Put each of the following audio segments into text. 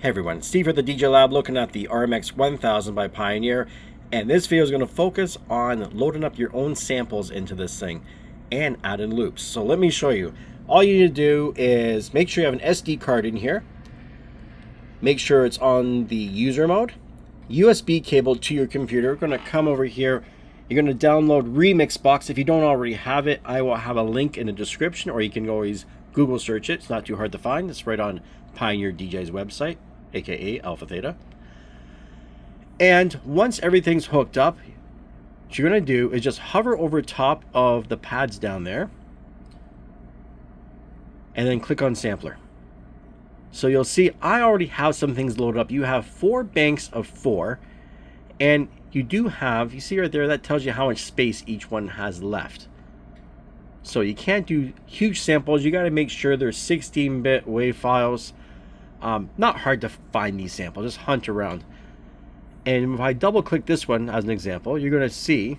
Hey everyone, Steve at the DJ Lab looking at the RMX-1000 by Pioneer, and this video is going to focus on loading up your own samples into this thing and adding loops. So let me show you. All you need to do is make sure you have an SD card in here, make sure it's on the user mode, USB cable to your computer. We're going to come over here, you're going to download Remixbox. If you don't already have it, I will have a link in the description, or you can always Google search it. It's not too hard to find. It's right on Pioneer DJ's website, aka AlphaTheta. And once everything's hooked up, what you're going to do is just hover over top of the pads down there and then click on sampler. So you'll see I already have some things loaded up. You have 4 banks of 4, and you do have, you see right there, that tells you how much space each one has left. So you can't do huge samples. You got to make sure they're 16-bit WAV files. Not hard to find these samples, just hunt around. And if I double click this one as an example, you're going to see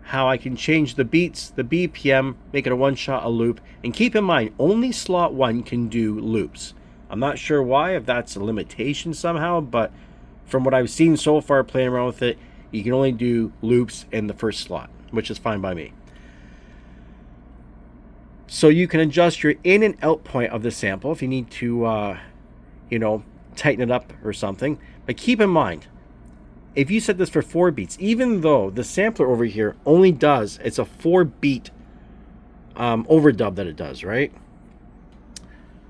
how I can change the beats, the BPM, make it a one-shot, a loop. And keep in mind, only slot 1 can do loops. I'm not sure why, if that's a limitation somehow, but from what I've seen so far playing around with it, you can only do loops in the first slot, which is fine by me. So you can adjust your in and out point of the sample if you need to, tighten it up or something. But keep in mind, if you set this for 4 beats, even though the sampler over here only does, it's a 4-beat overdub that it does, right?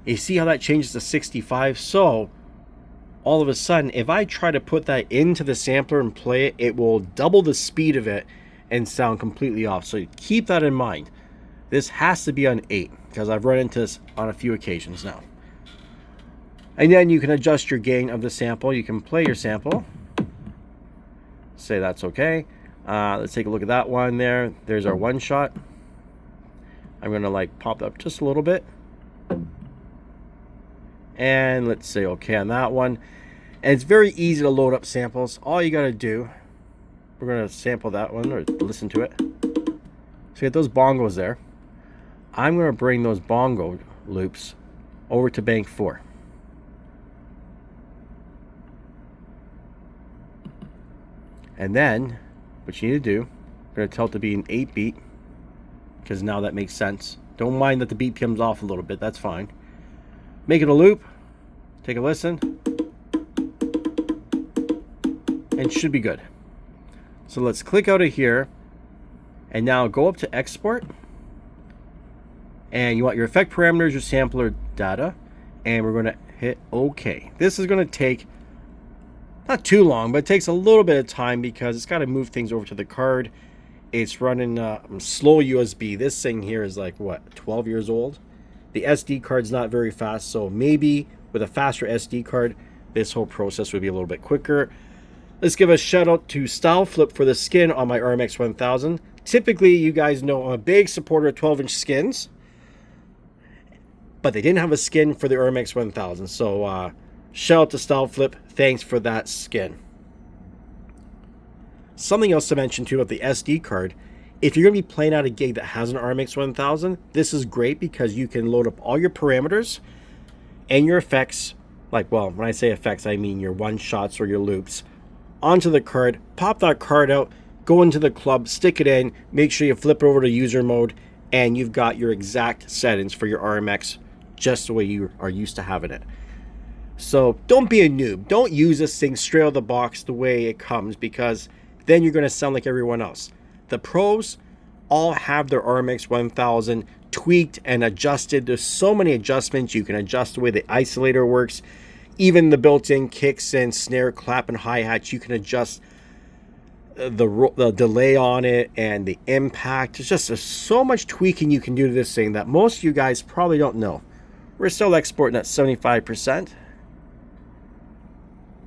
You see how that changes to 65? So all of a sudden, if I try to put that into the sampler and play it, it will double the speed of it and sound completely off. So keep that in mind. This has to be on 8 because I've run into this on a few occasions now. And then you can adjust your gain of the sample. You can play your sample. Say that's okay. Let's take a look at that one there. There's our one shot. I'm going to pop up just a little bit. And let's say okay on that one. And it's very easy to load up samples. All you got to do, we're going to sample that one or listen to it. So you get those bongos there. I'm going to bring those bongo loops over to bank 4. And then what you need to do, I'm going to tell it to be an 8-beat because now that makes sense. Don't mind that the BPM's off a little bit, that's fine. Make it a loop, take a listen, and it should be good. So let's click out of here and now go up to export. And you want your effect parameters, your sampler data, and we're going to hit OK. This is going to take not too long, but it takes a little bit of time because it's got to move things over to the card. It's running slow USB. This thing here is like, what, 12 years old? The SD card's not very fast, so maybe with a faster SD card, this whole process would be a little bit quicker. Let's give a shout out to Style Flip for the skin on my RMX-1000. Typically, you guys know I'm a big supporter of 12-inch skins, but they didn't have a skin for the RMX-1000. So shout out to Style Flip. Thanks for that skin. Something else to mention too about the SD card. If you're going to be playing at a gig that has an RMX-1000, this is great because you can load up all your parameters and your effects. Well, when I say effects, I mean your one-shots or your loops onto the card. Pop that card out, go into the club, stick it in, make sure you flip it over to user mode, and you've got your exact settings for your RMX just the way you are used to having it. So don't be a noob. Don't use this thing straight out of the box the way it comes, because then you're going to sound like everyone else. The pros all have their RMX-1000 tweaked and adjusted. There's so many adjustments. You can adjust the way the isolator works. Even the built-in kicks and snare, clap, and hi-hats, you can adjust the delay on it and the impact. There's so much tweaking you can do to this thing that most of you guys probably don't know. We're still exporting at 75%.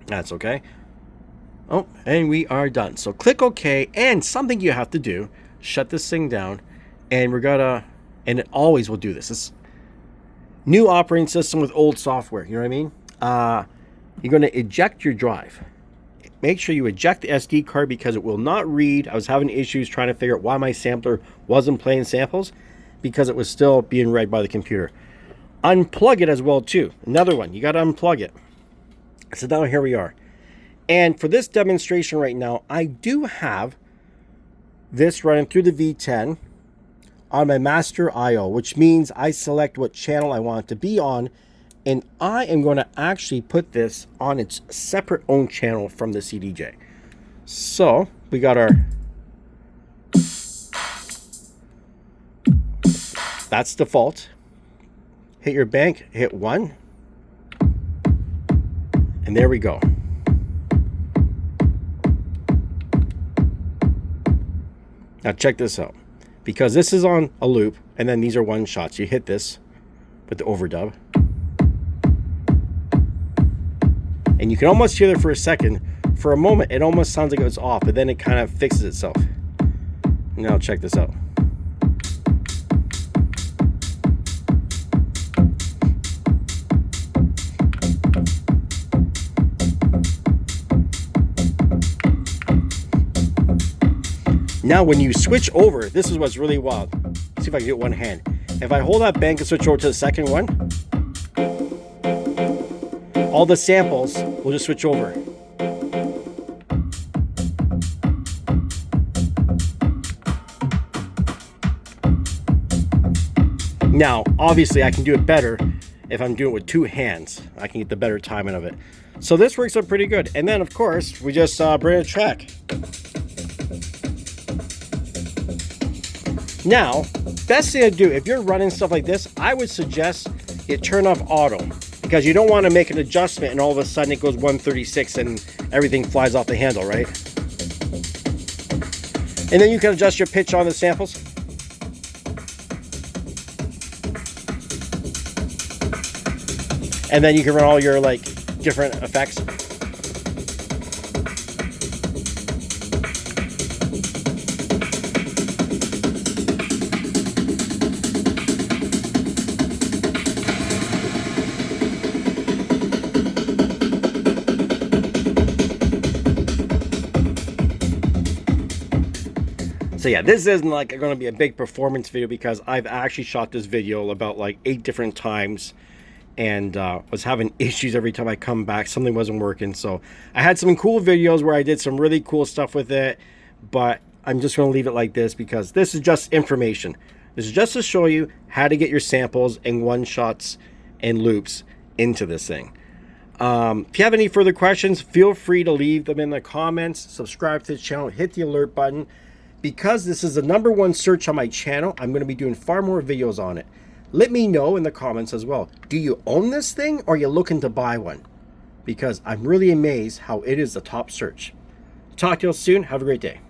That's okay. Oh, and we are done. So click OK, and something you have to do, shut this thing down, and and it always will do this. It's new operating system with old software, you know what I mean? You're going to eject your drive. Make sure you eject the SD card because it will not read. I was having issues trying to figure out why my sampler wasn't playing samples because it was still being read by the computer. unplug it as well too. Another one, you got to unplug it. So now here we are. And for this demonstration right now, I do have this running through the V10 on my master IO, which means I select what channel I want it to be on, and I am going to actually put this on its separate own channel from the CDJ. So we got our, that's default. Hit your bank, hit 1, and there we go. Now check this out. Because this is on a loop, and then these are one shots. You hit this with the overdub. And you can almost hear it for a second. For a moment, it almost sounds like it was off, but then it kind of fixes itself. Now check this out. Now when you switch over, this is what's really wild. Let's see if I can get one hand. If I hold that bank and switch over to the second one, all the samples will just switch over. Now, obviously I can do it better if I'm doing it with 2 hands. I can get the better timing of it. So this works out pretty good. And then of course, we just bring a track. Now, best thing to do, if you're running stuff like this, I would suggest you turn off auto, because you don't want to make an adjustment and all of a sudden it goes 136 and everything flies off the handle, right? And then you can adjust your pitch on the samples. And then you can run all your like different effects. So yeah, this isn't like going to be a big performance video, because I've actually shot this video about like 8 different times and was having issues every time I come back. Something wasn't working. So I had some cool videos where I did some really cool stuff with it, but I'm just going to leave it like this because this is just information. This is just to show you how to get your samples and one-shots and loops into this thing. If you have any further questions, feel free to leave them in the comments. Subscribe to the channel, hit the alert button. Because this is the #1 search on my channel, I'm going to be doing far more videos on it. Let me know in the comments as well. Do you own this thing, or are you looking to buy one? Because I'm really amazed how it is the top search. Talk to you all soon. Have a great day.